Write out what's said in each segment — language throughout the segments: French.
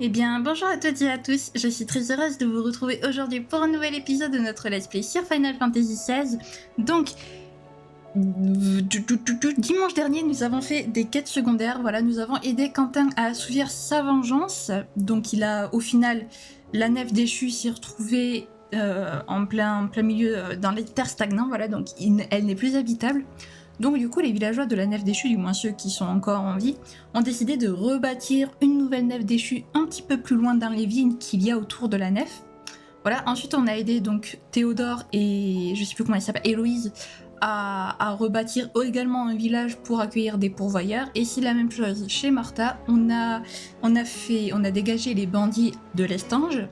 Eh bien, bonjour à toutes et à tous, je suis très heureuse de vous retrouver aujourd'hui pour un nouvel épisode de notre Let's Play sur Final Fantasy XVI. Donc, dimanche dernier, nous avons fait des quêtes secondaires, voilà, nous avons aidé Quentin à assouvir sa vengeance. Donc il a, au final, la nef déchue s'est retrouvée en plein milieu dans les terres stagnantes, voilà, donc elle n'est plus habitable. Donc du coup, les villageois de la nef déchue, du moins ceux qui sont encore en vie, ont décidé de rebâtir une nouvelle nef déchue un petit peu plus loin dans les vignes qu'il y a autour de la nef. Voilà, ensuite on a aidé donc Théodore et je sais plus comment elle s'appelle, Héloïse, à rebâtir également un village pour accueillir des pourvoyeurs. Et c'est la même chose chez Martha, on a dégagé les bandits de l'Estange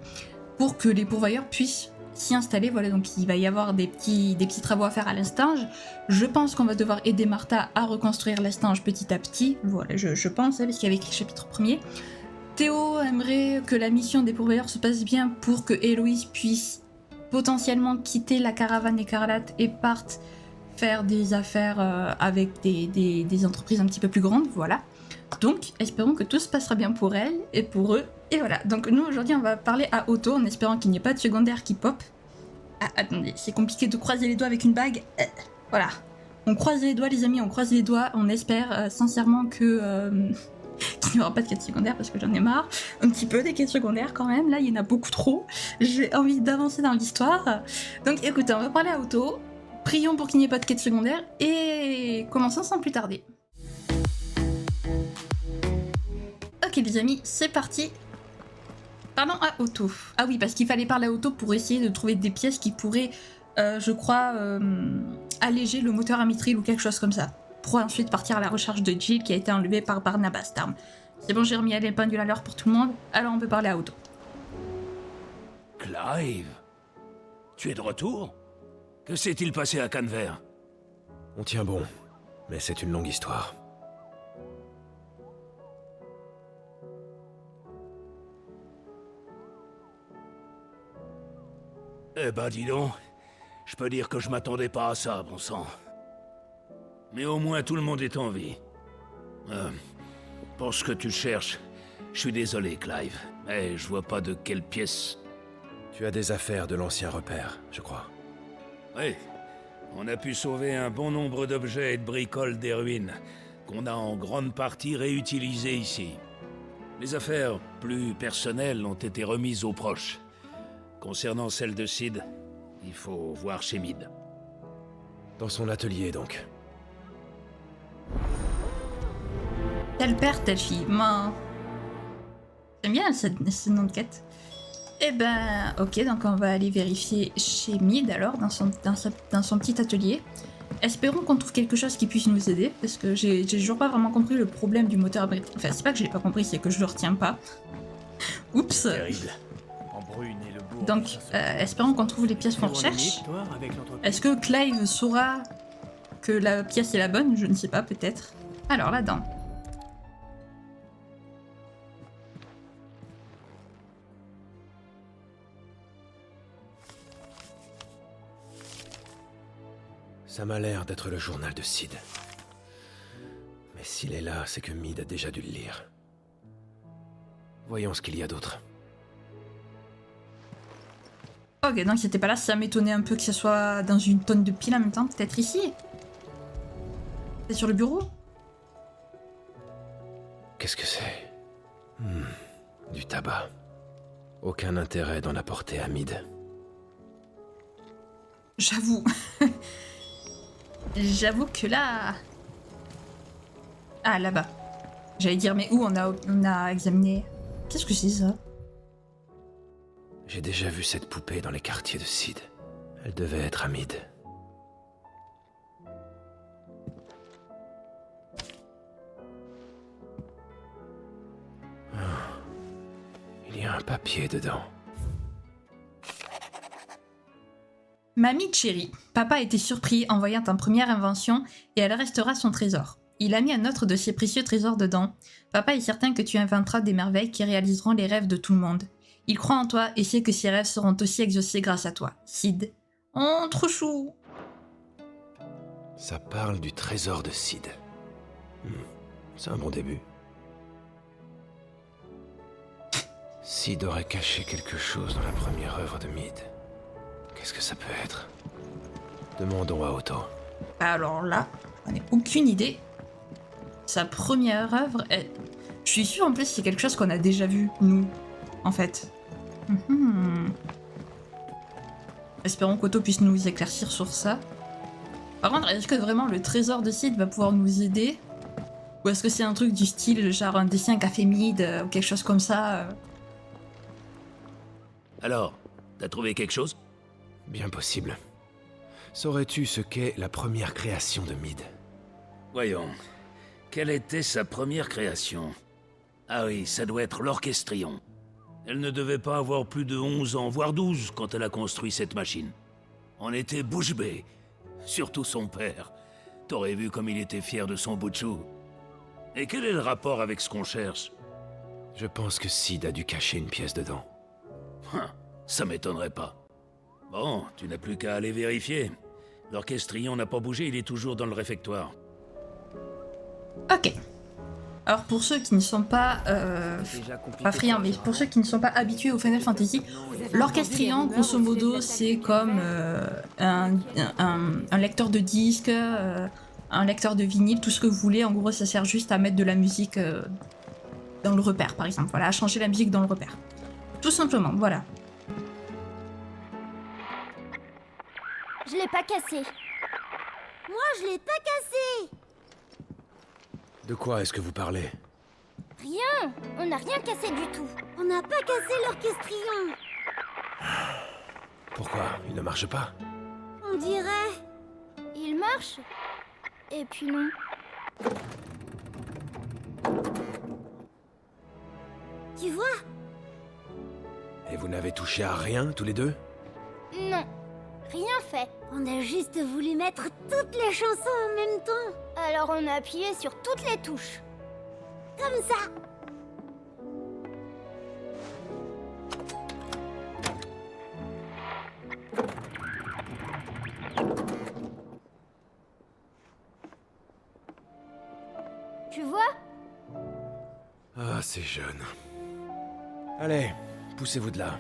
pour que les pourvoyeurs puissent s'y installer. Voilà, donc il va y avoir des petits travaux à faire à l'Estange. Je pense qu'on va devoir aider Martha à reconstruire l'Estange petit à petit. Voilà, je pense, parce qu'il y avait écrit le chapitre 1er. Théo aimerait que la mission des pourvoyeurs se passe bien pour que Héloïse puisse potentiellement quitter la caravane écarlate et parte faire des affaires avec des entreprises un petit peu plus grandes, voilà. Donc, espérons que tout se passera bien pour elle et pour eux. Et voilà, donc nous aujourd'hui on va parler à Otto en espérant qu'il n'y ait pas de secondaire qui pop. Ah, attendez, c'est compliqué de croiser les doigts avec une bague. Voilà, on croise les doigts les amis, on croise les doigts, on espère sincèrement que... qu'il n'y aura pas de quête secondaire parce que j'en ai marre un petit peu des quêtes secondaires quand même, là il y en a beaucoup trop, j'ai envie d'avancer dans l'histoire. Donc écoutez, on va parler à Otto, prions pour qu'il n'y ait pas de quête secondaire et commençons sans plus tarder. Ok les amis, c'est parti. Parlons à Otto. Ah oui, parce qu'il fallait parler à Otto pour essayer de trouver des pièces qui pourraient, je crois, alléger le moteur à mitraille ou quelque chose comme ça. Pour ensuite partir à la recherche de Jill qui a été enlevée par Barnabas Tarm. C'est bon, j'ai remis les pendules à l'heure pour tout le monde, alors on peut parler à Otto. Clive, tu es de retour? Que s'est-il passé à Canver? On tient bon, mais c'est une longue histoire. Eh ben dis donc, je peux dire que je m'attendais pas à ça, bon sang. Mais au moins tout le monde est en vie. Pour ce que tu cherches, je suis désolé Clive, mais je vois pas de quelle pièce... Tu as des affaires de l'ancien repère, je crois. Oui, on a pu sauver un bon nombre d'objets et de bricoles des ruines, qu'on a en grande partie réutilisés ici. Les affaires plus personnelles ont été remises aux proches. Concernant celle de Sid, il faut voir chez Mid. Dans son atelier, donc. Tel père, telle fille. Moi, j'aime bien ce nom de quête. Eh ben, ok, donc on va aller vérifier chez Mid alors, dans son petit atelier. Espérons qu'on trouve quelque chose qui puisse nous aider, parce que j'ai toujours pas vraiment compris le problème du moteur à briquet. Enfin, c'est pas que j'ai pas compris, c'est que je le retiens pas. Oups. Terrible. Donc, espérons qu'on trouve les pièces qu'on recherche. Est-ce que Clive saura que la pièce est la bonne? Je ne sais pas, peut-être. Alors, là-dedans. Ça m'a l'air d'être le journal de Sid. Mais s'il est là, c'est que Mid a déjà dû le lire. Voyons ce qu'il y a d'autre. Ok, donc c'était pas là, ça m'étonnait un peu que ce soit dans une tonne de piles en même temps. Peut-être ici? C'est sur le bureau? Qu'est-ce que c'est? Du tabac. Aucun intérêt d'en apporter à Mid. J'avoue. J'avoue que là... Ah, là-bas. J'allais dire, mais où on a examiné... Qu'est-ce que c'est ça? J'ai déjà vu cette poupée dans les quartiers de Sid. Elle devait être à Mid. Il y a un papier dedans. Mamie chérie, papa a été surpris en voyant ta première invention et elle restera son trésor. Il a mis un autre de ses précieux trésors dedans. Papa est certain que tu inventeras des merveilles qui réaliseront les rêves de tout le monde. Il croit en toi et sait que ses rêves seront aussi exaucés grâce à toi. Sid. Oh, trop chou. Ça parle du trésor de Sid. C'est un bon début. Sid aurait caché quelque chose dans la première œuvre de Mead. Qu'est-ce que ça peut être? Demandons à Otto. Alors là, on n'a aucune idée. Sa première œuvre est... Je suis sûre en plus c'est quelque chose qu'on a déjà vu, nous, en fait. Espérons qu'Otto puisse nous éclaircir sur ça. Par contre, est-ce que vraiment le trésor de Sid va pouvoir nous aider? Ou est-ce que c'est un truc du style, genre un dessin qu'a fait Mead, ou quelque chose comme ça Alors, t'as trouvé quelque chose? Bien possible. Saurais-tu ce qu'est la première création de Mead? Voyons. Quelle était sa première création? Ah oui, ça doit être l'Orchestrion. Elle ne devait pas avoir plus de 11 ans, voire 12, quand elle a construit cette machine. On était bouche bée. Surtout son père. T'aurais vu comme il était fier de son bout de chou. Et quel est le rapport avec ce qu'on cherche? Je pense que Sid a dû cacher une pièce dedans. Ça m'étonnerait pas. Bon, tu n'as plus qu'à aller vérifier. L'Orchestrion n'a pas bougé, il est toujours dans le réfectoire. Ok. Alors pour ceux qui ne sont pas friands, mais pour ceux qui ne sont pas habitués au Final Fantasy, l'Orchestrion, grosso modo, c'est comme un lecteur de disques, un lecteur de vinyle, tout ce que vous voulez. En gros, ça sert juste à mettre de la musique dans le repère, par exemple. Voilà, à changer la musique dans le repère. Tout simplement, voilà. Je l'ai pas cassé. Moi, je l'ai pas cassé. De quoi est-ce que vous parlez? Rien. On n'a rien cassé du tout. On n'a pas cassé l'Orchestrion. Pourquoi? Il ne marche pas? On dirait. Il marche. Et puis non. Tu vois? Et vous n'avez touché à rien, tous les deux? Non. Rien fait. On a juste voulu mettre toutes les chansons en même temps. Alors on a appuyé sur toutes les touches. Comme ça. Tu vois? Ah, c'est jeune. Allez, poussez-vous de là.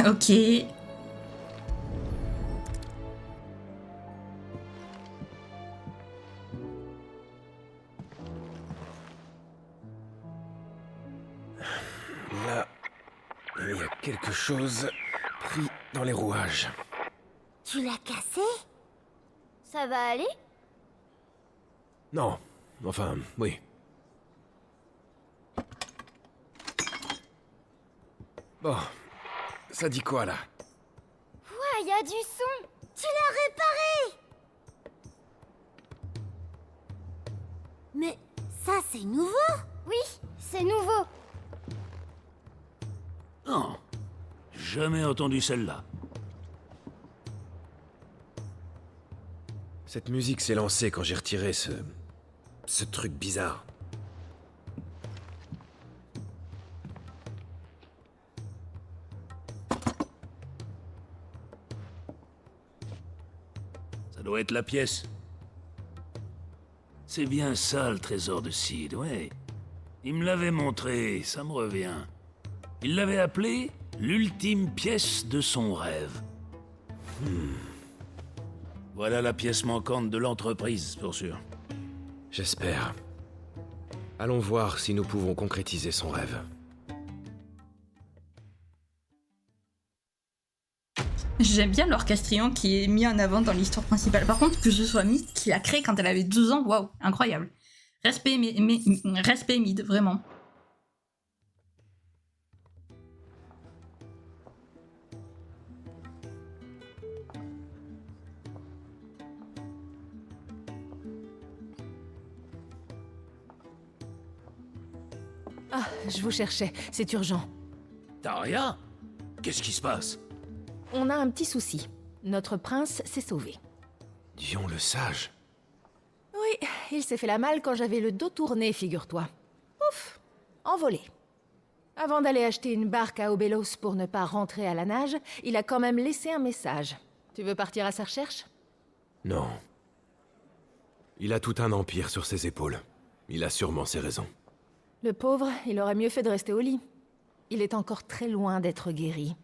Ok. Là, il y a quelque chose pris dans les rouages. Tu l'as cassé? Ça va aller? Non, enfin, oui. Bon, ça dit quoi là? Ouais, il y a du son. Tu l'as réparé? Mais ça, c'est nouveau? Oui, c'est nouveau. Non, jamais entendu celle-là. Cette musique s'est lancée quand j'ai retiré ce truc bizarre. Ça doit être la pièce. C'est bien ça le trésor de Sid, ouais. Il me l'avait montré, ça me revient. Il l'avait appelé l'ultime pièce de son rêve. Voilà la pièce manquante de l'entreprise, pour sûr. J'espère. Allons voir si nous pouvons concrétiser son rêve. J'aime bien l'Orchestrion qui est mis en avant dans l'histoire principale. Par contre, que ce soit Mead qui l'a créé quand elle avait 12 ans, waouh, incroyable. Respect, respect Mead, vraiment. Ah, je vous cherchais, c'est urgent. Taria? Qu'est-ce qui se passe? On a un petit souci. Notre prince s'est sauvé. Dion le sage. Oui, il s'est fait la malle quand j'avais le dos tourné, figure-toi. Ouf, envolé. Avant d'aller acheter une barque à Obelos pour ne pas rentrer à la nage, il a quand même laissé un message. Tu veux partir à sa recherche? Non. Il a tout un empire sur ses épaules. Il a sûrement ses raisons. Le pauvre, il aurait mieux fait de rester au lit. Il est encore très loin d'être guéri.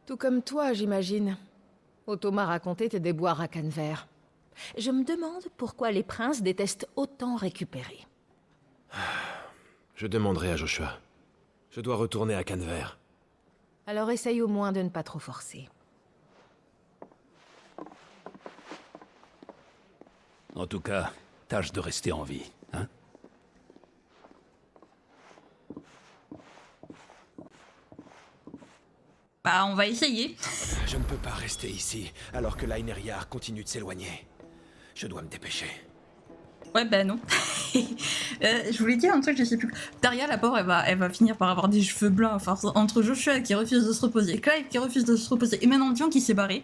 Tout comme toi, j'imagine. Otto m'a raconté tes déboires à Canver. Je me demande pourquoi les princes détestent autant récupérer. Je demanderai à Joshua. Je dois retourner à Canver. Alors essaye au moins de ne pas trop forcer. En tout cas, tâche de rester en vie, hein? Bah, on va essayer. Je ne peux pas rester ici, alors que l'Aineriar continue de s'éloigner. Je dois me dépêcher. Ouais, bah non. Je voulais dire un truc, je sais plus. Daria, la pauvre, elle va finir par avoir des cheveux blancs à force. Entre Joshua qui refuse de se reposer, Clive qui refuse de se reposer, et maintenant Dion qui s'est barré.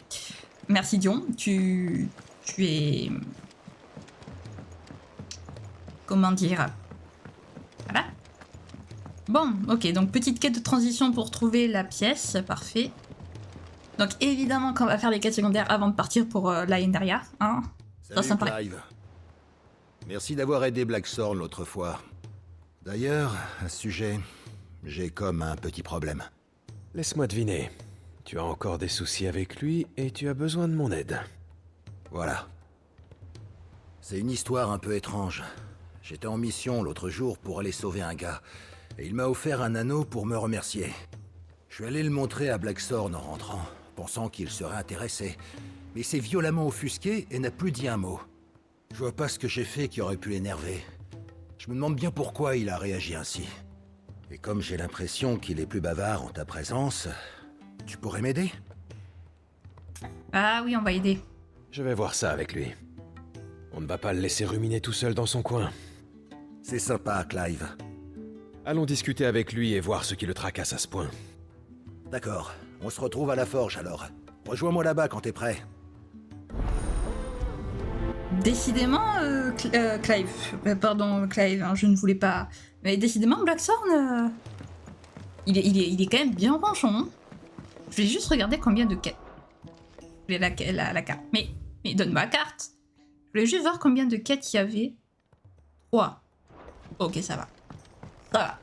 Merci Dion, tu es... Comment dire? Voilà. Bon, ok, donc petite quête de transition pour trouver la pièce, parfait. Donc évidemment qu'on va faire les quêtes secondaires avant de partir pour l'Aendaria, hein. Salut Ça me paraît... Clive. Merci d'avoir aidé Blackthorn l'autre fois. D'ailleurs, à ce sujet, j'ai comme un petit problème. Laisse-moi deviner. Tu as encore des soucis avec lui et tu as besoin de mon aide. Voilà. C'est une histoire un peu étrange. J'étais en mission l'autre jour pour aller sauver un gars, et il m'a offert un anneau pour me remercier. Je suis allé le montrer à Blackthorn en rentrant, pensant qu'il serait intéressé, mais il s'est violemment offusqué et n'a plus dit un mot. Je vois pas ce que j'ai fait qui aurait pu l'énerver. Je me demande bien pourquoi il a réagi ainsi. Et comme j'ai l'impression qu'il est plus bavard en ta présence, tu pourrais m'aider? Ah oui, on va aider. Je vais voir ça avec lui. On ne va pas le laisser ruminer tout seul dans son coin. C'est sympa, Clive. Allons discuter avec lui et voir ce qui le tracasse à ce point. D'accord, on se retrouve à la forge alors. Rejoins-moi là-bas quand t'es prêt. Décidément, Clive... pardon, Clive, hein, je ne voulais pas... Mais décidément, Blackthorn... il est quand même bien ronchon. Hein. Je vais juste regarder combien de quêtes... Je vais la carte. Mais donne ma carte. Je voulais juste voir combien de quêtes il y avait. 3. Ok, ça va. Ça va.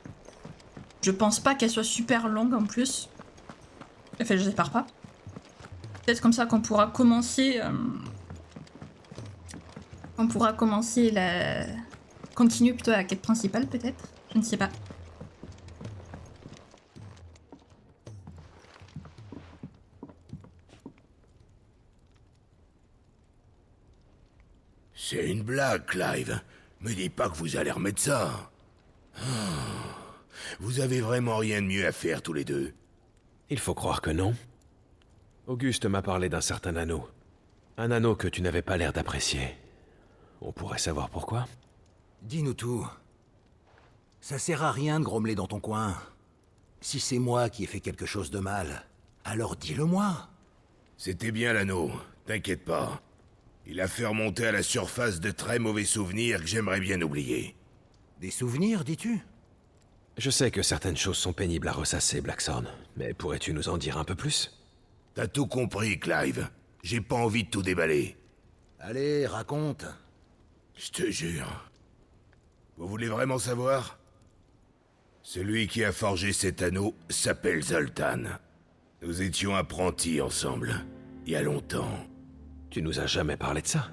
Je pense pas qu'elle soit super longue en plus. Enfin, je sépare pas. Peut-être comme ça qu'on pourra commencer... On pourra commencer la... Continuer plutôt la quête principale, peut-être? Je ne sais pas. C'est une blague, Clive. Me dis pas que vous allez remettre ça. Vous avez vraiment rien de mieux à faire tous les deux. Il faut croire que non. Auguste m'a parlé d'un certain anneau. Un anneau que tu n'avais pas l'air d'apprécier. On pourrait savoir pourquoi? Dis-nous tout. Ça sert à rien de grommeler dans ton coin. Si c'est moi qui ai fait quelque chose de mal, alors dis-le-moi. C'était bien l'anneau, t'inquiète pas. Il a fait remonter à la surface de très mauvais souvenirs que j'aimerais bien oublier. Des souvenirs, dis-tu? Je sais que certaines choses sont pénibles à ressasser, Blackthorn, mais pourrais-tu nous en dire un peu plus? T'as tout compris, Clive. J'ai pas envie de tout déballer. Allez, raconte. Je te jure. Vous voulez vraiment savoir? Celui qui a forgé cet anneau s'appelle Zoltan. Nous étions apprentis ensemble, il y a longtemps. Tu nous as jamais parlé de ça?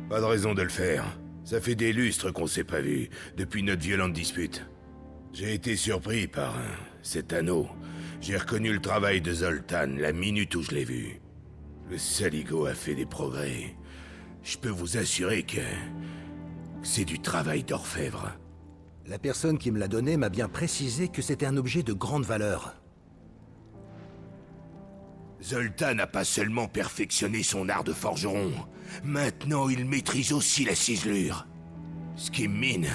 Pas de raison de le faire. Ça fait des lustres qu'on s'est pas vus, depuis notre violente dispute. J'ai été surpris par cet anneau. J'ai reconnu le travail de Zoltan la minute où je l'ai vu. Le saligo a fait des progrès. Je peux vous assurer que c'est du travail d'orfèvre. La personne qui me l'a donné m'a bien précisé que c'était un objet de grande valeur. Zoltan n'a pas seulement perfectionné son art de forgeron, maintenant il maîtrise aussi la ciselure. Ce qui me mine,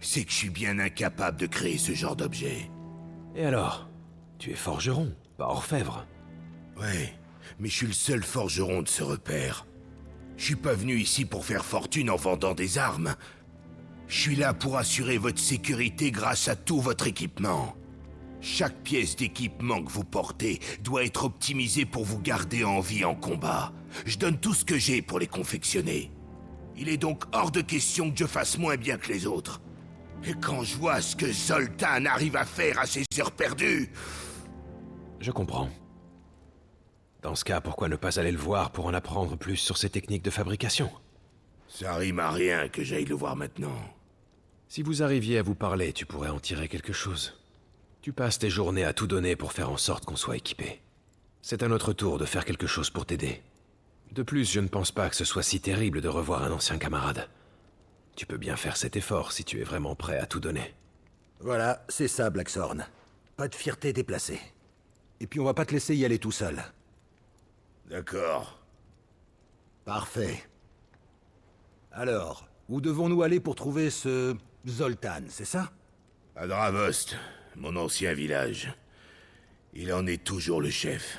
c'est que je suis bien incapable de créer ce genre d'objet. Et alors? Tu es forgeron, pas orfèvre. Ouais, mais je suis le seul forgeron de ce repère. Je suis pas venu ici pour faire fortune en vendant des armes. Je suis là pour assurer votre sécurité grâce à tout votre équipement. Chaque pièce d'équipement que vous portez doit être optimisée pour vous garder en vie en combat. Je donne tout ce que j'ai pour les confectionner. Il est donc hors de question que je fasse moins bien que les autres. Et quand je vois ce que Zoltan arrive à faire à ses heures perdues... Je comprends. Dans ce cas, pourquoi ne pas aller le voir pour en apprendre plus sur ses techniques de fabrication? Ça rime à rien que j'aille le voir maintenant. Si vous arriviez à vous parler, tu pourrais en tirer quelque chose. Tu passes tes journées à tout donner pour faire en sorte qu'on soit équipé. C'est à notre tour de faire quelque chose pour t'aider. De plus, je ne pense pas que ce soit si terrible de revoir un ancien camarade. Tu peux bien faire cet effort si tu es vraiment prêt à tout donner. Voilà, c'est ça, Blackthorn. Pas de fierté déplacée. Et puis on va pas te laisser y aller tout seul. D'accord. Parfait. Alors, où devons-nous aller pour trouver ce... Zoltan, c'est ça? À Dravost, mon ancien village. Il en est toujours le chef.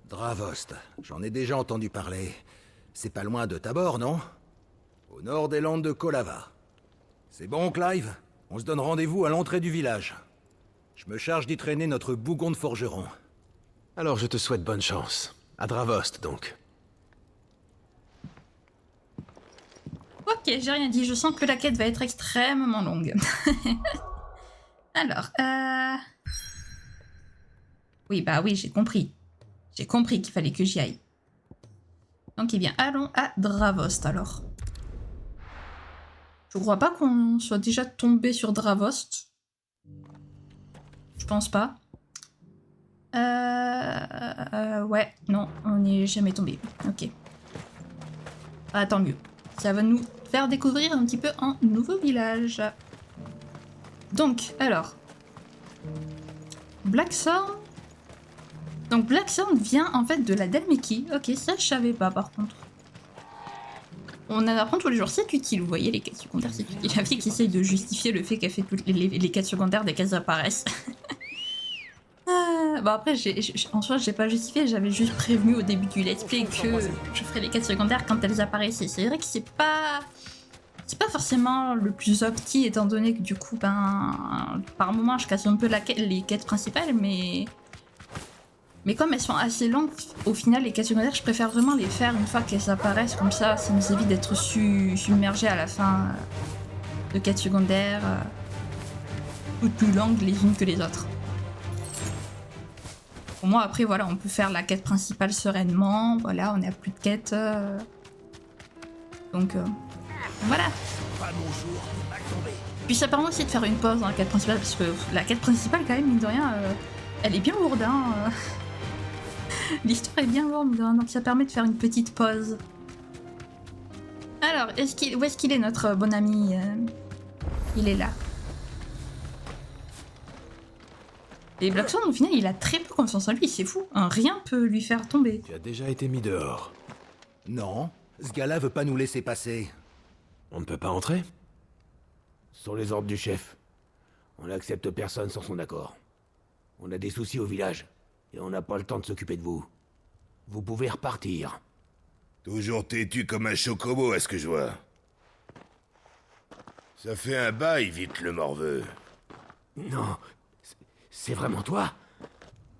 Dravost, j'en ai déjà entendu parler. C'est pas loin de Tabor, non? Au nord des landes de Kolava. C'est bon, Clive? On se donne rendez-vous à l'entrée du village. Je me charge d'y traîner notre bougon de forgeron. Alors je te souhaite bonne chance. À Dravost, donc. Ok, j'ai rien dit, je sens que la quête va être extrêmement longue. Alors, oui, bah oui, j'ai compris. J'ai compris qu'il fallait que j'y aille. Donc, eh bien, allons à Dravost, alors. Je crois pas qu'on soit déjà tombé sur Dravost. Je pense pas. Ouais, non, on n'y est jamais tombé. Ok. Ah, tant mieux. Ça va nous faire découvrir un petit peu un nouveau village. Donc, alors. Blackthorn. Donc, Blackthorn vient en fait de la Dhalmekie. Ok, ça je savais pas par contre. On en apprend tous les jours, c'est utile, vous voyez, les quêtes secondaires, c'est utile. La fille qui essaye de justifier le fait qu'elle fait toutes les quêtes secondaires dès qu'elles apparaissent. Bon après, en soi, j'ai pas justifié, j'avais juste prévenu au début du let's play que je ferais les quêtes secondaires quand elles apparaissaient. C'est vrai que c'est pas forcément le plus opti, étant donné que du coup, ben, par moment, je casse un peu les quêtes principales, mais comme elles sont assez longues, au final, les quêtes secondaires, je préfère vraiment les faire une fois qu'elles apparaissent, comme ça nous évite d'être submergés à la fin de quêtes secondaires, toutes plus longues les unes que les autres. Au moins, après, voilà, on peut faire la quête principale sereinement. Voilà, on n'a plus de quête. Donc, voilà. Puis ça permet aussi de faire une pause dans la quête principale, parce que la quête principale, quand même, mine de rien, elle est bien lourde. Hein. L'histoire est bien lourde, donc ça permet de faire une petite pause. Alors, où est-ce qu'il est, notre bon ami? Il est là. Et Blackthorn, au final, il a très peu confiance en lui, c'est fou. Rien peut lui faire tomber. Tu as déjà été mis dehors. Non, ce gars-là veut pas nous laisser passer. On ne peut pas entrer? Ce sont les ordres du chef. On n'accepte personne sans son accord. On a des soucis au village, et on n'a pas le temps de s'occuper de vous. Vous pouvez repartir. Toujours têtu comme un chocobo, à ce que je vois. Ça fait un bail, vite le morveux. Non, c'est vraiment toi?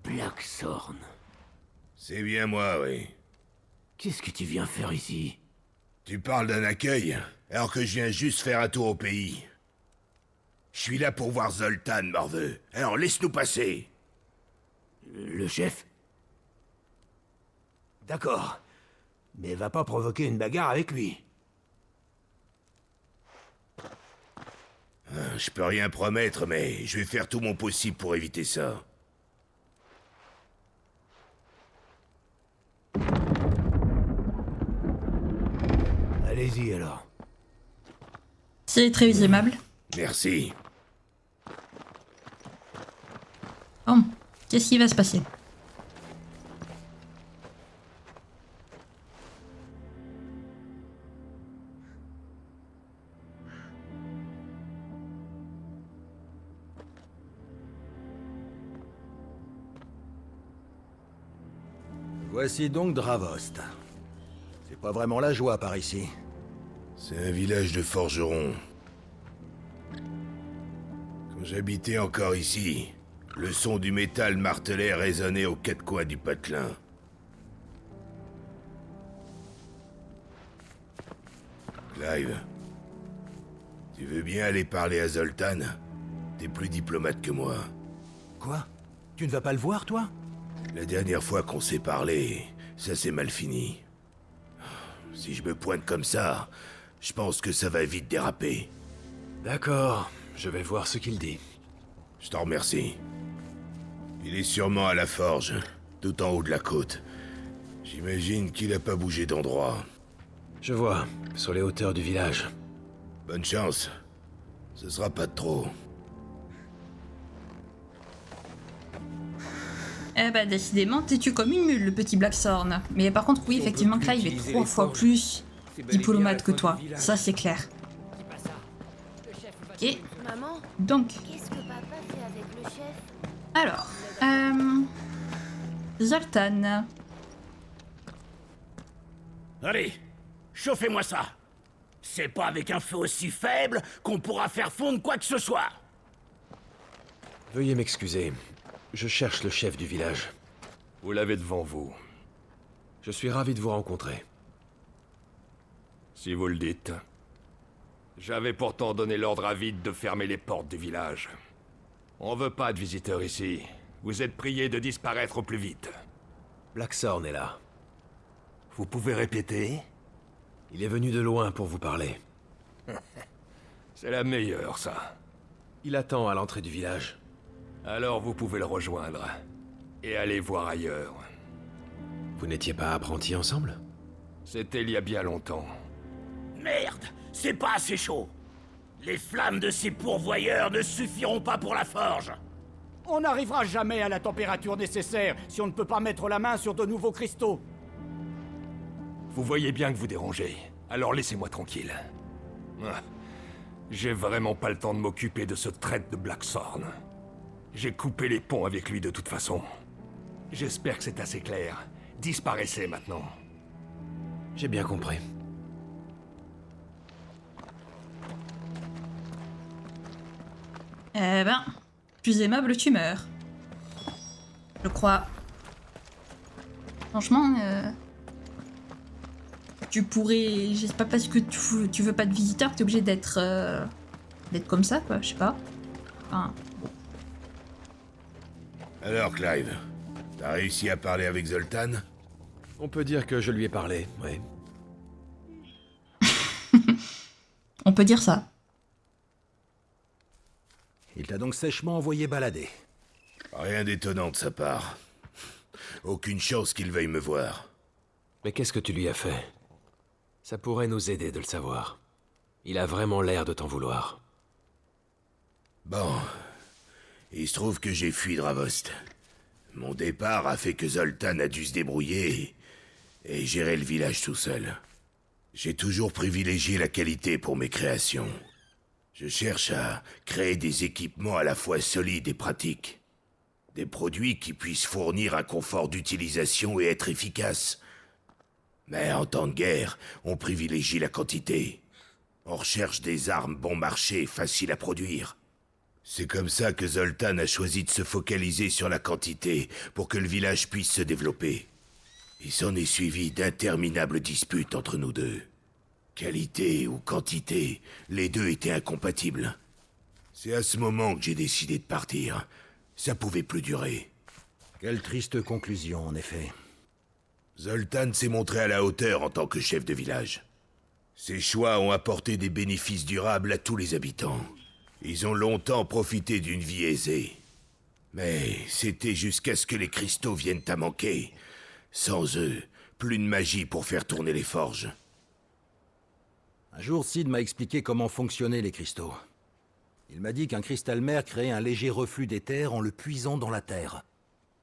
Blackthorn. C'est bien moi, oui. Qu'est-ce que tu viens faire ici? Tu parles d'un accueil, alors que je viens juste faire un tour au pays. Je suis là pour voir Zoltan, morveux. Alors laisse-nous passer. Le chef? D'accord. Mais va pas provoquer une bagarre avec lui. Je peux rien promettre, mais je vais faire tout mon possible pour éviter ça. Allez-y alors. C'est très aimable. Merci. Bon, qu'est-ce qui va se passer? Voici donc Dravost. C'est pas vraiment la joie par ici. C'est un village de forgerons. Quand j'habitais encore ici, le son du métal martelé résonnait aux quatre coins du patelin. Clive, tu veux bien aller parler à Zoltan? T'es plus diplomate que moi. Quoi? Tu ne vas pas le voir, toi? La dernière fois qu'on s'est parlé, ça s'est mal fini. Si je me pointe comme ça, je pense que ça va vite déraper. D'accord, je vais voir ce qu'il dit. Je t'en remercie. Il est sûrement à la forge, tout en haut de la côte. J'imagine qu'il a pas bougé d'endroit. Je vois, sur les hauteurs du village. Bonne chance. Ce sera pas de trop. Eh ben, décidément, têtu comme une mule, le petit Blackthorn. Mais par contre, oui, effectivement, Clive est 3 fois plus diplomate que toi. Ça, c'est clair. Ok, Maman, donc, qu'est-ce que papa fait avec le chef? alors, Zoltan. Allez, chauffez-moi ça. C'est pas avec un feu aussi faible qu'on pourra faire fondre quoi que ce soit. Veuillez m'excuser. Je cherche le chef du village. Vous l'avez devant vous. Je suis ravi de vous rencontrer. Si vous le dites. J'avais pourtant donné l'ordre à Vide de fermer les portes du village. On veut pas de visiteurs ici. Vous êtes priés de disparaître au plus vite. Blackthorn est là. Vous pouvez répéter? Il est venu de loin pour vous parler. C'est la meilleure, ça. Il attend à l'entrée du village. Alors vous pouvez le rejoindre. Et aller voir ailleurs. Vous n'étiez pas apprentis ensemble? C'était il y a bien longtemps. Merde, c'est pas assez chaud. Les flammes de ces pourvoyeurs ne suffiront pas pour la forge. On n'arrivera jamais à la température nécessaire si on ne peut pas mettre la main sur de nouveaux cristaux. Vous voyez bien que vous dérangez. Alors laissez-moi tranquille. Ah, j'ai vraiment pas le temps de m'occuper de ce traître de Blackthorn. J'ai coupé les ponts avec lui de toute façon. J'espère que c'est assez clair. Disparaissez maintenant. J'ai bien compris. Eh ben, plus aimable, tu meurs. Je crois. Franchement, tu pourrais. Je sais pas parce que tu veux pas de visiteurs que t'es obligé d'être comme ça, quoi. Je sais pas. Enfin. Alors, Clive, t'as réussi à parler avec Zoltan? On peut dire que je lui ai parlé, oui. On peut dire ça. Il t'a donc sèchement envoyé balader. Rien d'étonnant de sa part. Aucune chance qu'il veuille me voir. Mais qu'est-ce que tu lui as fait? Ça pourrait nous aider de le savoir. Il a vraiment l'air de t'en vouloir. Bon. Il se trouve que j'ai fui Dravost. Mon départ a fait que Zoltan a dû se débrouiller et gérer le village tout seul. J'ai toujours privilégié la qualité pour mes créations. Je cherche à créer des équipements à la fois solides et pratiques. Des produits qui puissent fournir un confort d'utilisation et être efficaces. Mais en temps de guerre, on privilégie la quantité. On recherche des armes bon marché, faciles à produire. C'est comme ça que Zoltan a choisi de se focaliser sur la quantité pour que le village puisse se développer. Il s'en est suivi d'interminables disputes entre nous deux. Qualité ou quantité, les deux étaient incompatibles. C'est à ce moment que j'ai décidé de partir. Ça pouvait plus durer. Quelle triste conclusion, en effet. Zoltan s'est montré à la hauteur en tant que chef de village. Ses choix ont apporté des bénéfices durables à tous les habitants. Ils ont longtemps profité d'une vie aisée. Mais c'était jusqu'à ce que les cristaux viennent à manquer. Sans eux, plus de magie pour faire tourner les forges. Un jour, Sid m'a expliqué comment fonctionnaient les cristaux. Il m'a dit qu'un cristal mère créait un léger reflux d'éther en le puisant dans la terre.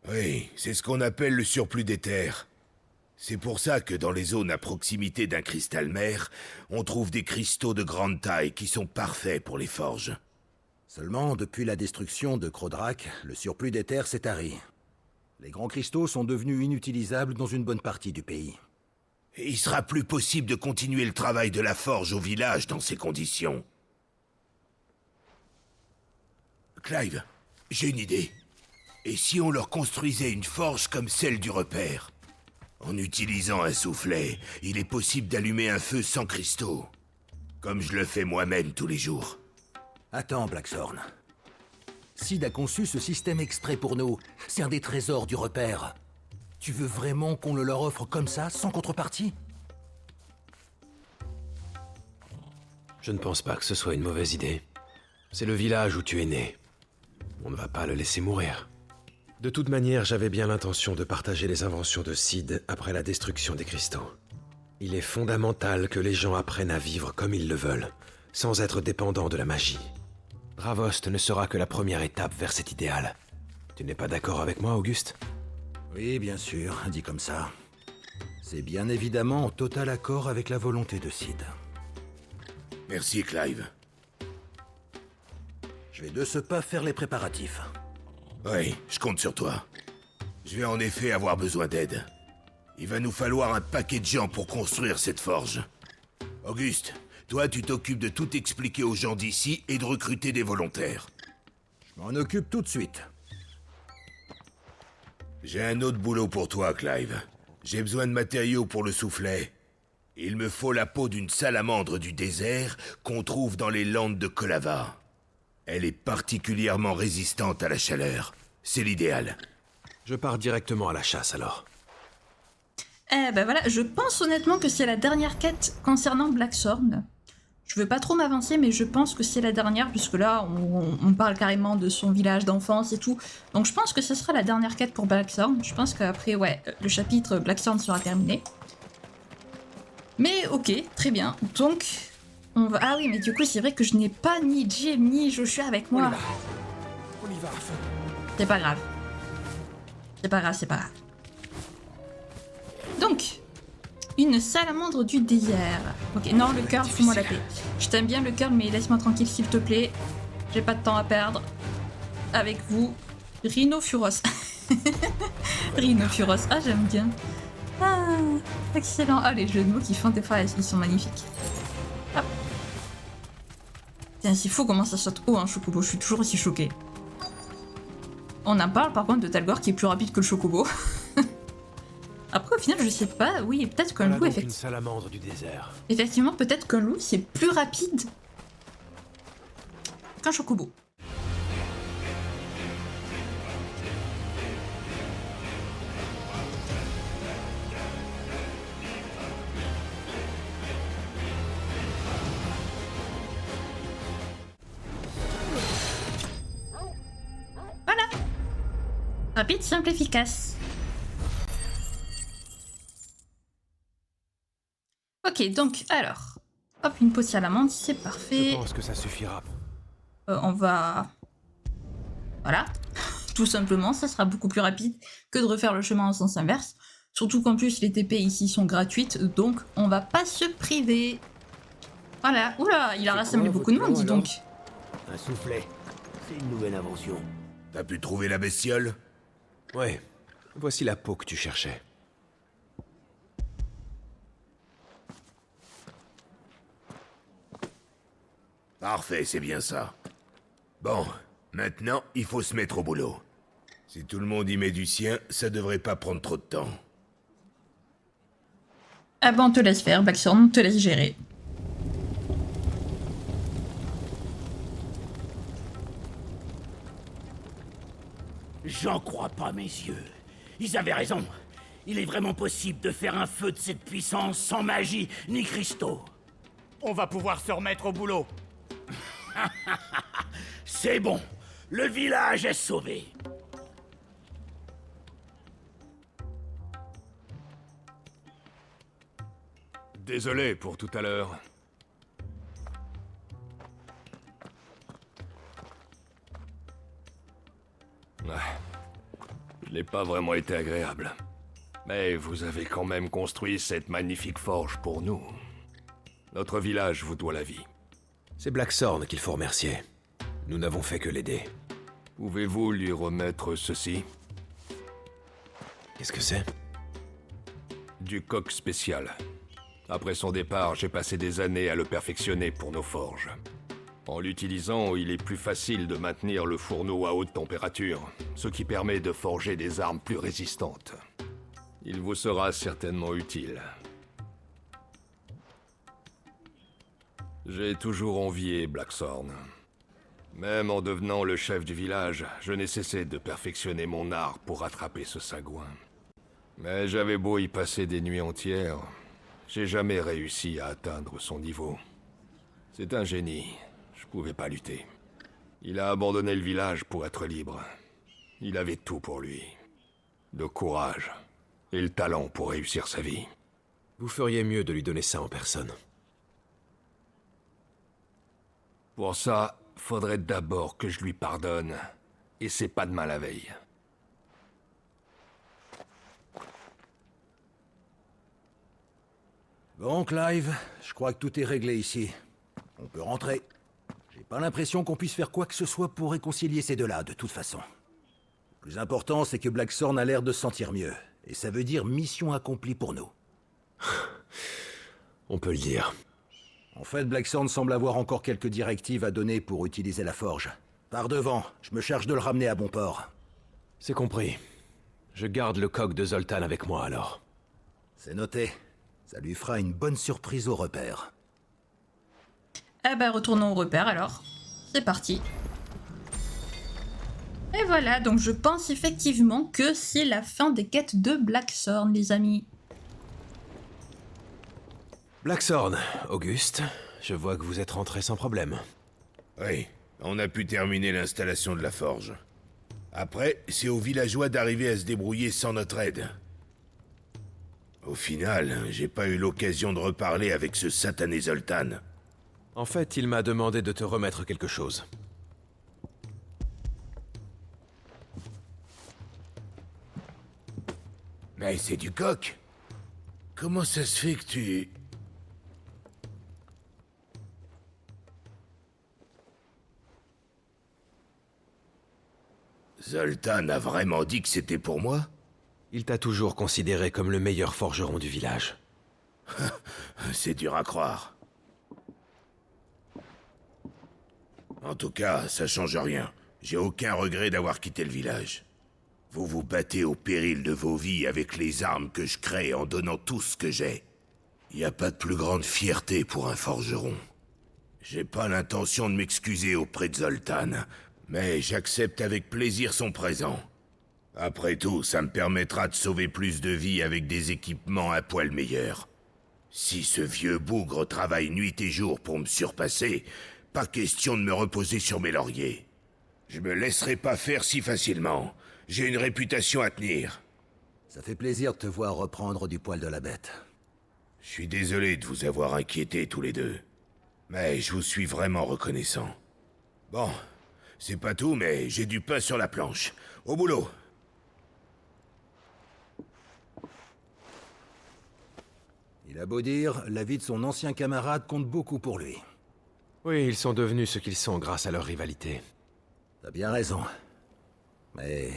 Oui, c'est ce qu'on appelle le surplus d'éther. C'est pour ça que dans les zones à proximité d'un cristal mère, on trouve des cristaux de grande taille qui sont parfaits pour les forges. Seulement, depuis la destruction de Crodrak, le surplus d'éther s'est tari. Les grands cristaux sont devenus inutilisables dans une bonne partie du pays. Et il sera plus possible de continuer le travail de la forge au village dans ces conditions. Clive, j'ai une idée. Et si on leur construisait une forge comme celle du repère? En utilisant un soufflet, il est possible d'allumer un feu sans cristaux. Comme je le fais moi-même tous les jours. Attends, Blackthorn. Sid a conçu ce système exprès pour nous. C'est un des trésors du repère. Tu veux vraiment qu'on le leur offre comme ça, sans contrepartie? Je ne pense pas que ce soit une mauvaise idée. C'est le village où tu es né. On ne va pas le laisser mourir. De toute manière, j'avais bien l'intention de partager les inventions de Sid après la destruction des cristaux. Il est fondamental que les gens apprennent à vivre comme ils le veulent, sans être dépendants de la magie. Dravost ne sera que la première étape vers cet idéal. Tu n'es pas d'accord avec moi, Auguste? Oui, bien sûr, dit comme ça. C'est bien évidemment en total accord avec la volonté de Sid. Merci, Clive. Je vais de ce pas faire les préparatifs. Oui, je compte sur toi. Je vais en effet avoir besoin d'aide. Il va nous falloir un paquet de gens pour construire cette forge. Auguste, toi tu t'occupes de tout expliquer aux gens d'ici et de recruter des volontaires. Je m'en occupe tout de suite. J'ai un autre boulot pour toi, Clive. J'ai besoin de matériaux pour le soufflet. Il me faut la peau d'une salamandre du désert qu'on trouve dans les landes de Kolava. Elle est particulièrement résistante à la chaleur. C'est l'idéal. Je pars directement à la chasse alors. Eh ben voilà, je pense honnêtement que c'est la dernière quête concernant Blackthorn. Je veux pas trop m'avancer, mais je pense que c'est la dernière, puisque là, on parle carrément de son village d'enfance et tout. Donc je pense que ce sera la dernière quête pour Blackthorn. Je pense qu'après, ouais, le chapitre Blackthorn sera terminé. Mais ok, très bien. Donc, on va... Ah oui, mais du coup, c'est vrai que je n'ai pas ni Jim ni Joshua avec moi. On y va, à fond. C'est pas grave. C'est pas grave, c'est pas grave. Donc, une salamandre du désert. Ok, non, le cœur, fous-moi la paix. Je t'aime bien le cœur, mais laisse-moi tranquille, s'il te plaît. J'ai pas de temps à perdre. Avec vous, Rhinophuros. Rhinophuros, ah, j'aime bien. Ah, excellent. Ah, les jeux de mots qui font des fois, ils sont magnifiques. Hop. Tiens, c'est fou comment ça saute haut, un chocobo. Je suis toujours aussi choquée. On en parle par contre de Talgor qui est plus rapide que le chocobo. Après, au final, je sais pas. Oui, peut-être qu'un loup, Une salamandre du désert. effectivement, peut-être qu'un loup, c'est plus rapide qu'un chocobo. Voilà. Rapide, simple, efficace. Ok, donc, alors, hop, une peau de salamandre, c'est parfait. Je pense que ça suffira. On va... Voilà, tout simplement, ça sera beaucoup plus rapide que de refaire le chemin en sens inverse. Surtout qu'en plus, les TP ici sont gratuites, donc on va pas se priver. Voilà, oula, il a rassemblé beaucoup de monde, dis donc. Un soufflet. C'est une nouvelle invention. T'as pu trouver la bestiole? Ouais, voici la peau que tu cherchais. Parfait, c'est bien ça. Bon, maintenant, il faut se mettre au boulot. Si tout le monde y met du sien, ça devrait pas prendre trop de temps. Ah ben, on te laisse faire, Blackthorn, on te laisse gérer. J'en crois pas mes yeux. Ils avaient raison. Il est vraiment possible de faire un feu de cette puissance sans magie ni cristaux. On va pouvoir se remettre au boulot. C'est bon. Le village est sauvé. Désolé pour tout à l'heure. Je n'ai pas vraiment été agréable. Mais vous avez quand même construit cette magnifique forge pour nous. Notre village vous doit la vie. C'est Blackthorn qu'il faut remercier. Nous n'avons fait que l'aider. Pouvez-vous lui remettre ceci? Qu'est-ce que c'est? Du coq spécial. Après son départ, j'ai passé des années à le perfectionner pour nos forges. En l'utilisant, il est plus facile de maintenir le fourneau à haute température, ce qui permet de forger des armes plus résistantes. Il vous sera certainement utile. J'ai toujours envié Blackthorn. Même en devenant le chef du village, je n'ai cessé de perfectionner mon art pour rattraper ce sagouin. Mais j'avais beau y passer des nuits entières, j'ai jamais réussi à atteindre son niveau. C'est un génie, je pouvais pas lutter. Il a abandonné le village pour être libre. Il avait tout pour lui. Le courage et le talent pour réussir sa vie. Vous feriez mieux de lui donner ça en personne. Pour ça, faudrait d'abord que je lui pardonne. Et c'est pas demain la veille. Bon, Clive, je crois que tout est réglé ici. On peut rentrer. J'ai pas l'impression qu'on puisse faire quoi que ce soit pour réconcilier ces deux-là, de toute façon. Le plus important, c'est que Blackthorn a l'air de se sentir mieux. Et ça veut dire mission accomplie pour nous. On peut le dire. En fait, Blackthorn semble avoir encore quelques directives à donner pour utiliser la forge. Par devant, je me charge de le ramener à bon port. C'est compris. Je garde le coq de Zoltan avec moi alors. C'est noté. Ça lui fera une bonne surprise au repère. Eh ben, retournons au repère alors. C'est parti. Et voilà, donc je pense effectivement que c'est la fin des quêtes de Blackthorn, les amis. Blackthorn, Auguste, je vois que vous êtes rentré sans problème. Oui, on a pu terminer l'installation de la forge. Après, c'est aux villageois d'arriver à se débrouiller sans notre aide. Au final, j'ai pas eu l'occasion de reparler avec ce satané Zoltan. En fait, il m'a demandé de te remettre quelque chose. Mais c'est du coq. Comment ça se fait que tu... Zoltan a vraiment dit que c'était pour moi? Il t'a toujours considéré comme le meilleur forgeron du village. C'est dur à croire. En tout cas, ça change rien. J'ai aucun regret d'avoir quitté le village. Vous vous battez au péril de vos vies avec les armes que je crée en donnant tout ce que j'ai. Y a pas de plus grande fierté pour un forgeron. J'ai pas l'intention de m'excuser auprès de Zoltan, mais j'accepte avec plaisir son présent. Après tout, ça me permettra de sauver plus de vies avec des équipements à poil meilleurs. Si ce vieux bougre travaille nuit et jour pour me surpasser, pas question de me reposer sur mes lauriers. Je me laisserai pas faire si facilement. J'ai une réputation à tenir. Ça fait plaisir de te voir reprendre du poil de la bête. Je suis désolé de vous avoir inquiétés tous les deux. Mais je vous suis vraiment reconnaissant. Bon, c'est pas tout, mais j'ai du pain sur la planche. Au boulot! Il a beau dire, la vie de son ancien camarade compte beaucoup pour lui. Oui, ils sont devenus ce qu'ils sont grâce à leur rivalité. T'as bien raison. Mais...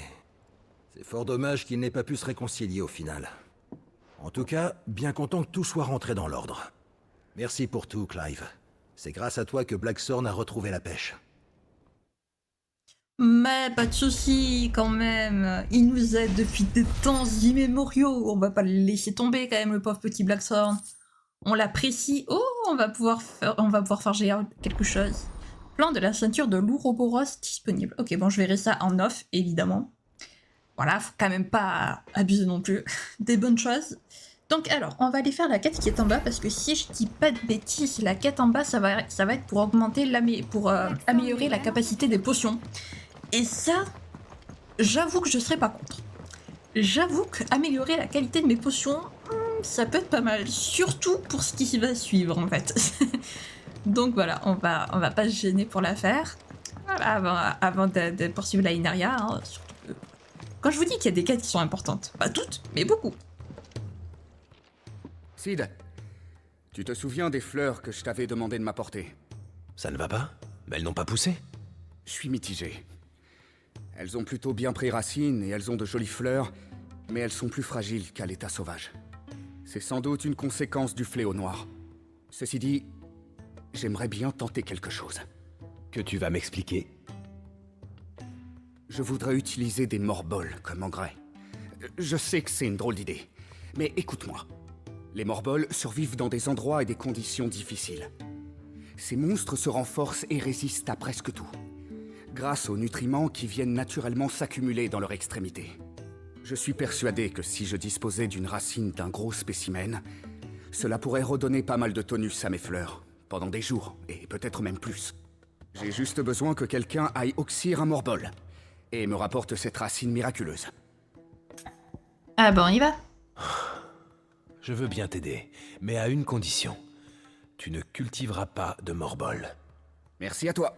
c'est fort dommage qu'il n'ait pas pu se réconcilier au final. En tout cas, bien content que tout soit rentré dans l'ordre. Merci pour tout, Clive. C'est grâce à toi que Blackthorn a retrouvé la pêche. Mais pas de soucis quand même. Il nous aide depuis des temps immémoriaux. On va pas le laisser tomber quand même, le pauvre petit Blackthorn. On l'apprécie. Oh, on va pouvoir forger quelque chose. Plan de la ceinture de l'Ouroboros disponible. Ok, bon, je verrai ça en off, évidemment. Voilà, faut quand même pas abuser non plus des bonnes choses. Donc alors, on va aller faire la quête qui est en bas, parce que si je dis pas de bêtises, la quête en bas, ça va être pour augmenter améliorer la capacité des potions. Et ça, j'avoue que je serais pas contre. J'avoue qu'améliorer la qualité de mes potions, ça peut être pas mal. Surtout pour ce qui va suivre, en fait. Donc voilà, on va pas se gêner pour la faire. Voilà, avant de poursuivre la Inaria. Hein, surtout que... Quand je vous dis qu'il y a des quêtes qui sont importantes, pas toutes, mais beaucoup. Sid, tu te souviens des fleurs que je t'avais demandé de m'apporter? Ça ne va pas? Mais elles n'ont pas poussé? Je suis mitigé. Elles ont plutôt bien pris racine et elles ont de jolies fleurs, mais elles sont plus fragiles qu'à l'état sauvage. C'est sans doute une conséquence du fléau noir. Ceci dit, j'aimerais bien tenter quelque chose. Que tu vas m'expliquer? Je voudrais utiliser des morbols comme engrais. Je sais que c'est une drôle d'idée, mais écoute-moi. Les morbols survivent dans des endroits et des conditions difficiles. Ces monstres se renforcent et résistent à presque tout, grâce aux nutriments qui viennent naturellement s'accumuler dans leur extrémité. Je suis persuadé que si je disposais d'une racine d'un gros spécimen, cela pourrait redonner pas mal de tonus à mes fleurs, pendant des jours, et peut-être même plus. J'ai juste besoin que quelqu'un aille oxyre un morbol, et me rapporte cette racine miraculeuse. Ah bon, on y va. Je veux bien t'aider, mais à une condition. Tu ne cultiveras pas de morbol. Merci à toi.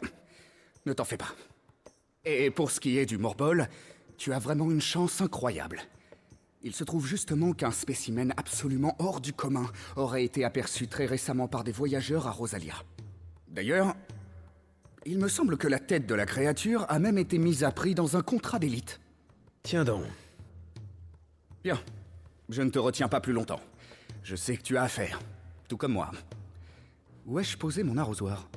Ne t'en fais pas. Et pour ce qui est du morbol, tu as vraiment une chance incroyable. Il se trouve justement qu'un spécimen absolument hors du commun aurait été aperçu très récemment par des voyageurs à Rosalia. D'ailleurs, il me semble que la tête de la créature a même été mise à prix dans un contrat d'élite. Tiens donc. Bien. Je ne te retiens pas plus longtemps. Je sais que tu as affaire. Tout comme moi. Où ai-je posé mon arrosoir?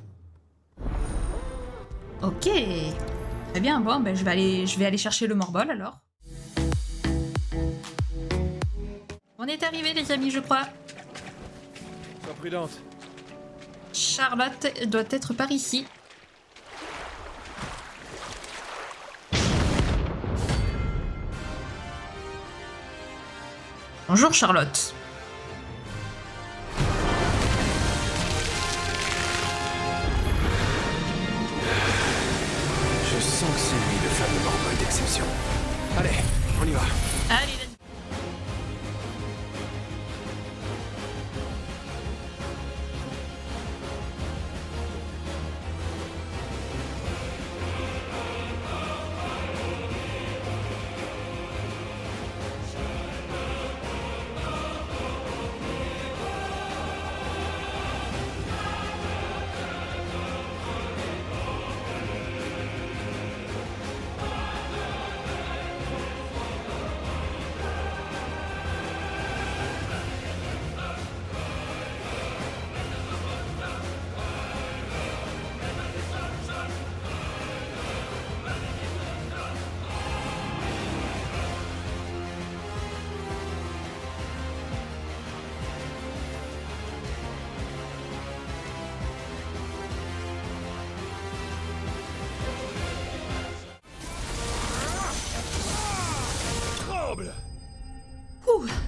Ok. Très bien, bon, ben je vais aller chercher le morbol alors. On est arrivé les amis, je crois. Sois prudente. Charlotte doit être par ici. Bonjour Charlotte. Je sens que c'est lui le fameux morbol d'exception. Allez, on y va. Allez,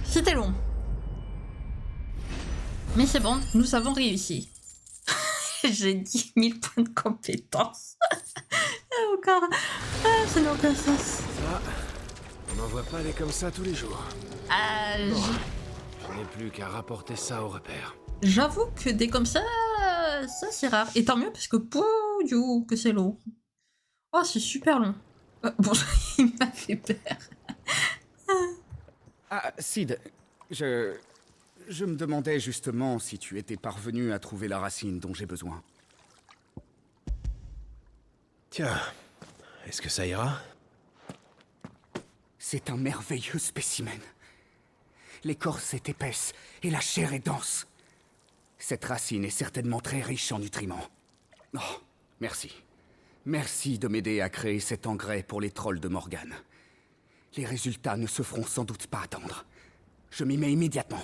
c'était long. Mais c'est bon, nous avons réussi. J'ai 10 000 points de compétence. Encore. Ah, ça n'a aucun sens. Ça, on n'en voit pas des comme ça tous les jours. Bon, Je n'ai plus qu'à rapporter ça au repère. j'avoue que des comme ça c'est rare. Et tant mieux parce que pouh, que c'est long. Oh, c'est super long. Bon, il m'a fait peur. Ah, Sid, je me demandais justement si tu étais parvenu à trouver la racine dont j'ai besoin. Tiens, est-ce que ça ira? C'est un merveilleux spécimen. L'écorce est épaisse et la chair est dense. Cette racine est certainement très riche en nutriments. Oh, merci. Merci de m'aider à créer cet engrais pour les trolls de Morgane. Les résultats ne se feront sans doute pas attendre. Je m'y mets immédiatement.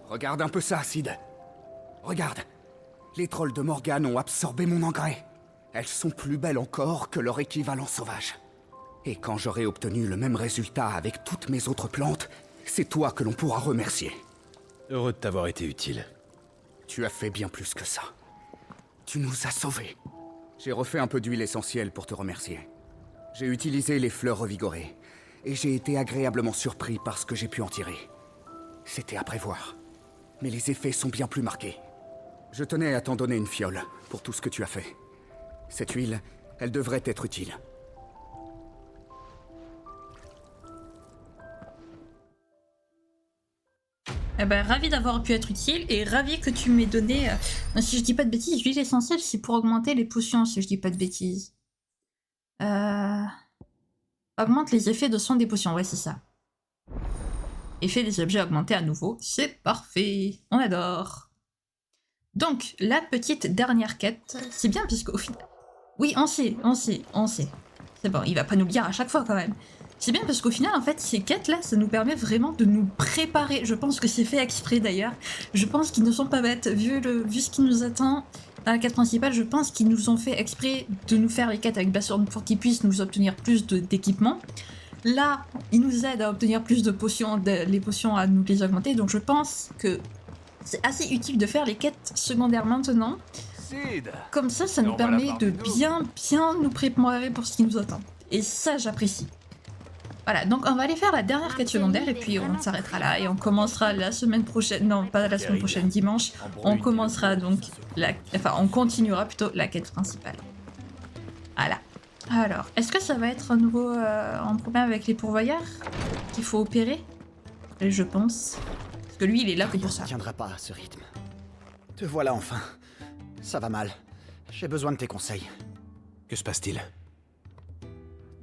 Regarde un peu ça, Sid. Regarde. Les trolls de Morgane ont absorbé mon engrais. Elles sont plus belles encore que leur équivalent sauvage. Et quand j'aurai obtenu le même résultat avec toutes mes autres plantes, c'est toi que l'on pourra remercier. Heureux de t'avoir été utile. Tu as fait bien plus que ça. Tu nous as sauvés. J'ai refait un peu d'huile essentielle pour te remercier. J'ai utilisé les fleurs revigorées, et j'ai été agréablement surpris par ce que j'ai pu en tirer. C'était à prévoir. Mais les effets sont bien plus marqués. Je tenais à t'en donner une fiole, pour tout ce que tu as fait. Cette huile, elle devrait être utile. Eh ben, ravi d'avoir pu être utile et ravi que tu m'aies donné, si je dis pas de bêtises, l'huile essentielle, c'est pour augmenter les potions, si je dis pas de bêtises. Augmente les effets de soin des potions, ouais, c'est ça. et fait des objets augmentés à nouveau. C'est parfait, on adore. Donc, la petite dernière quête, c'est bien puisqu'au final... Oui, on sait. C'est bon, il va pas nous le dire à chaque fois quand même. C'est bien parce qu'au final, en fait, ces quêtes-là, ça nous permet vraiment de nous préparer. Je pense que c'est fait exprès d'ailleurs. Je pense qu'ils ne sont pas bêtes. Vu ce qui nous attend dans la quête principale, je pense qu'ils nous ont fait exprès de nous faire les quêtes avec Bastion pour qu'ils puissent nous obtenir plus d'équipements. Là, ils nous aident à obtenir plus de potions, les potions à nous les augmenter. Donc je pense que c'est assez utile de faire les quêtes secondaires maintenant. Comme ça nous permet de bien nous préparer pour ce qui nous attend. Et ça, j'apprécie. Voilà, donc on va aller faire la dernière quête secondaire et puis on s'arrêtera là et on commencera la semaine prochaine, non pas la semaine prochaine, dimanche, on commencera donc, on continuera plutôt la quête principale. Voilà. Alors, est-ce que ça va être à nouveau un problème avec les pourvoyeurs qu'il faut opérer? Je pense. Parce que lui, il est là que pour ça. Ne tiendra pas à ce rythme. Te voilà enfin. Ça va mal. J'ai besoin de tes conseils. Que se passe-t-il?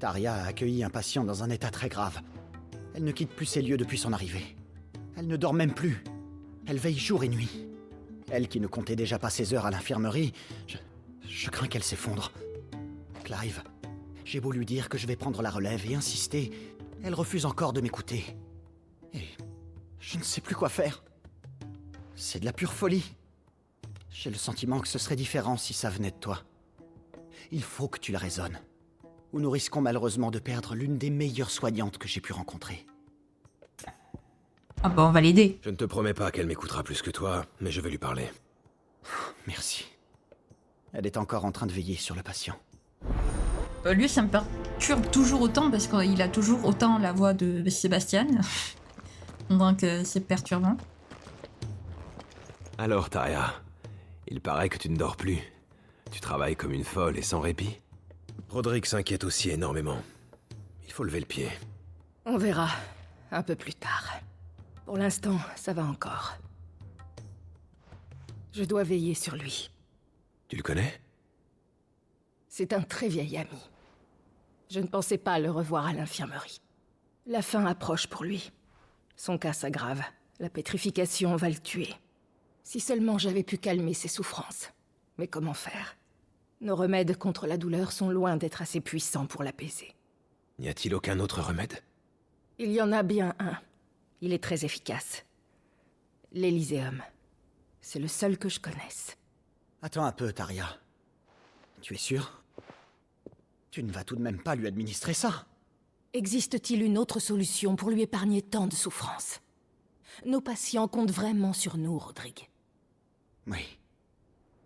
Taria a accueilli un patient dans un état très grave. Elle ne quitte plus ces lieux depuis son arrivée. Elle ne dort même plus. Elle veille jour et nuit. Elle qui ne comptait déjà pas ses heures à l'infirmerie, je crains qu'elle s'effondre. Clive, j'ai beau lui dire que je vais prendre la relève et insister, elle refuse encore de m'écouter. Et je ne sais plus quoi faire. C'est de la pure folie. J'ai le sentiment que ce serait différent si ça venait de toi. Il faut que tu la raisonnes. Ou nous risquons malheureusement de perdre l'une des meilleures soignantes que j'ai pu rencontrer. Ah bah on va l'aider. Je ne te promets pas qu'elle m'écoutera plus que toi, mais je vais lui parler. Merci. Elle est encore en train de veiller sur le patient. Lui, ça me perturbe toujours autant parce qu'il a toujours autant la voix de Sébastien. Donc c'est perturbant. Alors, Taria, il paraît que tu ne dors plus. Tu travailles comme une folle et sans répit. Roderick s'inquiète aussi énormément. Il faut lever le pied. On verra un peu plus tard. Pour l'instant, ça va encore. Je dois veiller sur lui. Tu le connais? C'est un très vieil ami. Je ne pensais pas le revoir à l'infirmerie. La fin approche pour lui. Son cas s'aggrave. La pétrification va le tuer. Si seulement j'avais pu calmer ses souffrances. Mais comment faire? Nos remèdes contre la douleur sont loin d'être assez puissants pour l'apaiser. N'y a-t-il aucun autre remède? Il y en a bien un. Il est très efficace. L'Elyséum. C'est le seul que je connaisse. Attends un peu, Taria. Tu es sûr? Tu ne vas tout de même pas lui administrer ça? Existe-t-il une autre solution pour lui épargner tant de souffrances? Nos patients comptent vraiment sur nous, Rodrigue. Oui.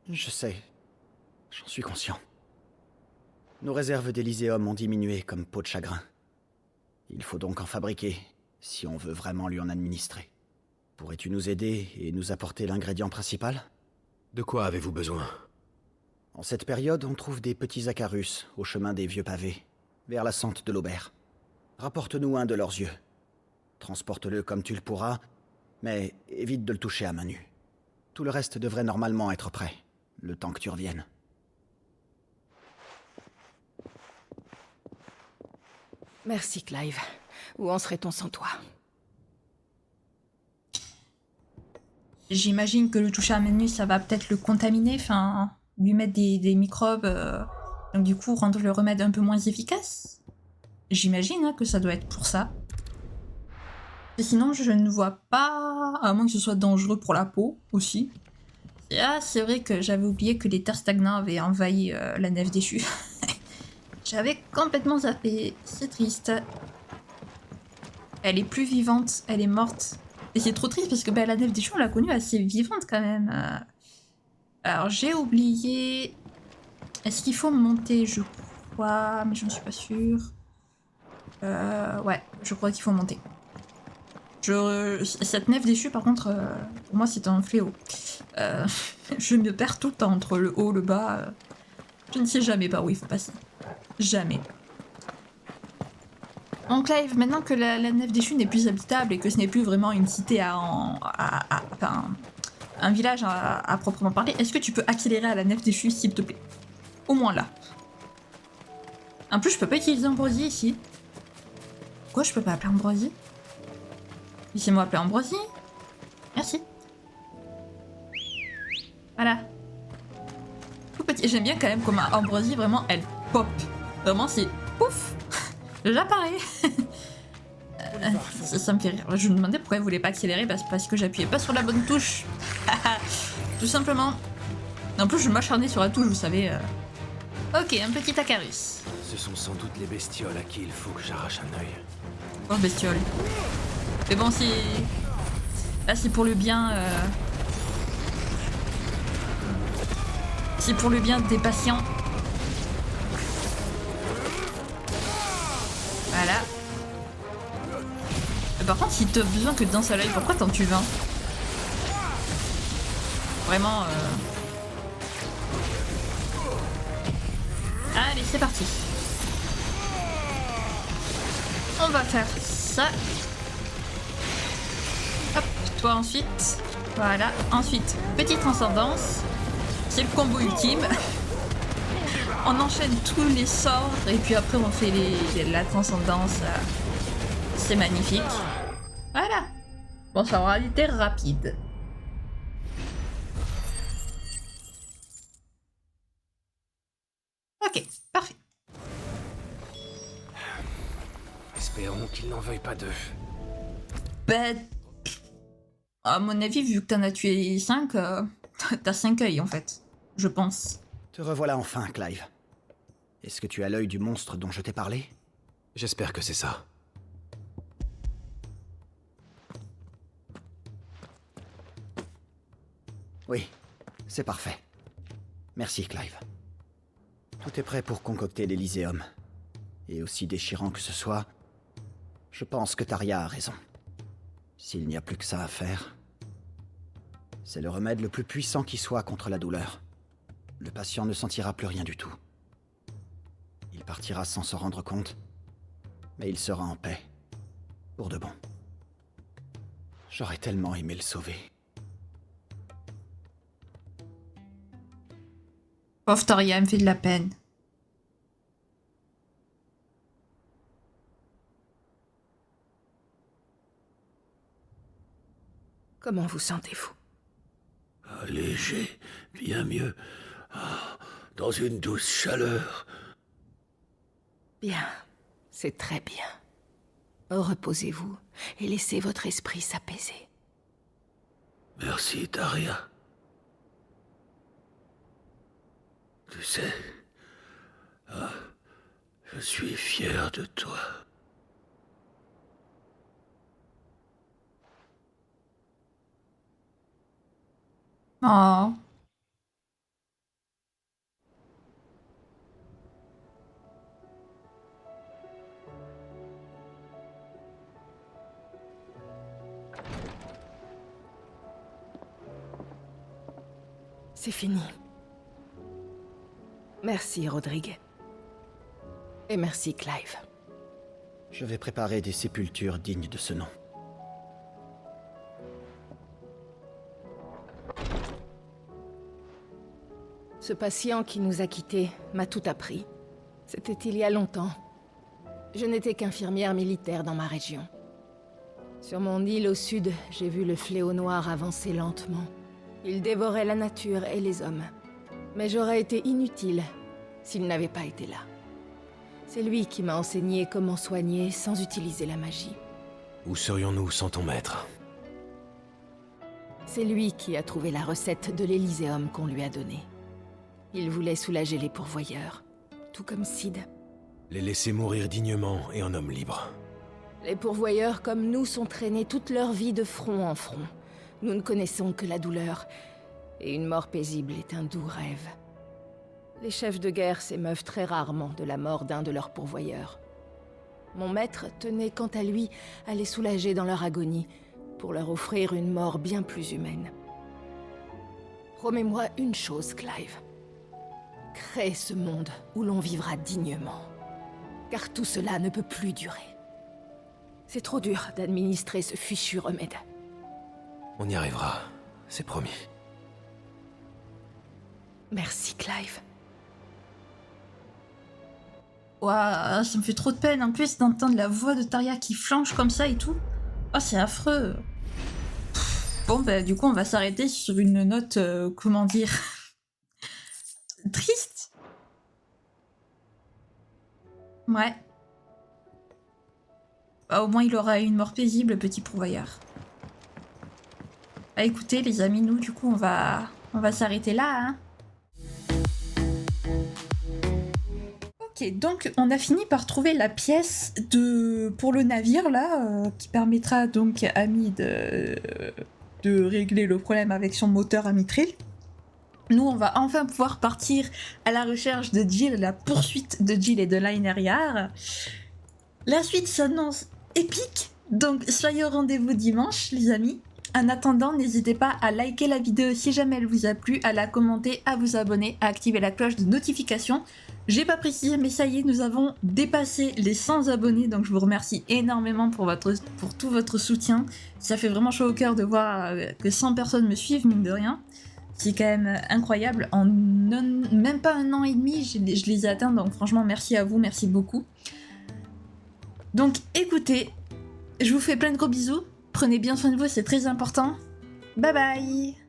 Je sais. J'en suis conscient. Nos réserves d'Elyséum ont diminué comme peau de chagrin. Il faut donc en fabriquer, si on veut vraiment lui en administrer. Pourrais-tu nous aider et nous apporter l'ingrédient principal? De quoi avez-vous besoin? En cette période, on trouve des petits acarus au chemin des vieux pavés, vers la sente de l'Aubert. Rapporte-nous un de leurs yeux. Transporte-le comme tu le pourras, mais évite de le toucher à main nue. Tout le reste devrait normalement être prêt, le temps que tu reviennes. Merci, Clive. Où en serait-on sans toi? J'imagine que le toucher à main nue, ça va peut-être le contaminer, enfin, lui mettre des microbes, donc du coup rendre le remède un peu moins efficace. J'imagine que ça doit être pour ça. Et sinon, je ne vois pas, à moins que ce soit dangereux pour la peau aussi. Ah, c'est vrai que j'avais oublié que les terres stagnants avaient envahi la nef déchue. J'avais complètement zappé, c'est triste. Elle est plus vivante, elle est morte. Et c'est trop triste parce que la nef déchue, on l'a connue assez vivante quand même. Alors j'ai oublié... Est-ce qu'il faut monter? Je crois, mais je ne suis pas sûre. Ouais, je crois qu'il faut monter. Cette nef déchue, par contre, pour moi, c'est un fléau. Je me perds tout le temps entre le haut, le bas. Je ne sais jamais par où il faut passer. Jamais. Donc Clive, maintenant que la nef déchue n'est plus habitable et que ce n'est plus vraiment une cité enfin, un village à proprement parler, est-ce que tu peux accélérer à la nef déchue, s'il te plaît? Au moins là. En plus, je peux pas utiliser Ambroisie ici. Pourquoi je peux pas appeler Ambroisie? Laissez-moi appeler Ambroisie. Merci. Voilà. Tout petit. J'aime bien quand même comment Ambroisie, vraiment, elle pop. Vraiment, c'est pouf. J'apparais. Ça me fait rire. Je me demandais pourquoi elle voulait pas accélérer, parce que j'appuyais pas sur la bonne touche. Tout simplement. En plus, je m'acharnais sur la touche, vous savez. Ok, un petit Acarus. Ce sont sans doute les bestioles à qui il faut que j'arrache un œil. Oh, bestiole. Mais bon, c'est... Là, c'est pour le bien... C'est pour le bien des patients. Voilà. Par contre, si t'as besoin que d'un seul œil, pourquoi t'en tues 20? Vraiment... Allez, c'est parti. On va faire ça. Hop, toi ensuite. Voilà, ensuite, petite transcendance. C'est le combo ultime. On enchaîne tous les sorts et puis après on fait la transcendance. C'est magnifique. Voilà. Bon, ça aura été rapide. Ok, parfait. Espérons qu'il n'en veuille pas d'eux. Ben... À mon avis, vu que t'en as tué 5, t'as 5 œils en fait. Je pense. Te revoilà enfin, Clive. Est-ce que tu as l'œil du monstre dont je t'ai parlé? J'espère que c'est ça. Oui, c'est parfait. Merci, Clive. Tout est prêt pour concocter l'Elyséum. Et aussi déchirant que ce soit, je pense que Taria a raison. S'il n'y a plus que ça à faire, c'est le remède le plus puissant qui soit contre la douleur. Le patient ne sentira plus rien du tout. Il partira sans se rendre compte, mais il sera en paix. Pour de bon. J'aurais tellement aimé le sauver. Pauvre Taria, elle me fait de la peine. Comment vous sentez-vous? Léger, bien mieux. Ah, dans une douce chaleur. Bien, c'est très bien. Reposez-vous et laissez votre esprit s'apaiser. Merci, Taria. Tu sais, je suis fier de toi. Oh. C'est fini. Merci, Rodrigue. Et merci, Clive. Je vais préparer des sépultures dignes de ce nom. Ce patient qui nous a quittés m'a tout appris. C'était il y a longtemps. Je n'étais qu'infirmière militaire dans ma région. Sur mon île au sud, j'ai vu le fléau noir avancer lentement. Il dévorait la nature et les hommes. Mais j'aurais été inutile s'il n'avait pas été là. C'est lui qui m'a enseigné comment soigner sans utiliser la magie. Où serions-nous sans ton maître? C'est lui qui a trouvé la recette de l'Elyséum qu'on lui a donnée. Il voulait soulager les pourvoyeurs, tout comme Sid. Les laisser mourir dignement et en homme libre. Les pourvoyeurs comme nous sont traînés toute leur vie de front en front. Nous ne connaissons que la douleur, et une mort paisible est un doux rêve. Les chefs de guerre s'émeuvent très rarement de la mort d'un de leurs pourvoyeurs. Mon maître tenait quant à lui à les soulager dans leur agonie, pour leur offrir une mort bien plus humaine. Promets-moi une chose, Clive. Crée ce monde où l'on vivra dignement. Car tout cela ne peut plus durer. C'est trop dur d'administrer ce fichu remède. On y arrivera, c'est promis. Merci, Clive. Ouah, ça me fait trop de peine en plus d'entendre la voix de Taria qui flanche comme ça et tout. Oh, c'est affreux. Bon, bah, du coup, on va s'arrêter sur une note, comment dire, triste. Ouais. Bah, au moins, il aura une mort paisible, petit pourvoyeur. Bah, écoutez, les amis, nous, du coup, on va s'arrêter là, hein. Ok, donc on a fini par trouver la pièce pour le navire là, qui permettra donc à Ami de régler le problème avec son moteur à mitril. Nous, on va enfin pouvoir partir à la recherche de Jill, la poursuite de Jill et de Leineriar. La suite s'annonce épique, donc soyez au rendez-vous dimanche, les amis. En attendant, n'hésitez pas à liker la vidéo si jamais elle vous a plu, à la commenter, à vous abonner, à activer la cloche de notification. J'ai pas précisé, mais ça y est, nous avons dépassé les 100 abonnés, donc je vous remercie énormément pour tout votre soutien. Ça fait vraiment chaud au cœur de voir que 100 personnes me suivent, mine de rien. C'est quand même incroyable. En même pas un an et demi, je les ai atteints, donc franchement, merci à vous, merci beaucoup. Donc écoutez, je vous fais plein de gros bisous. Prenez bien soin de vous, c'est très important. Bye bye!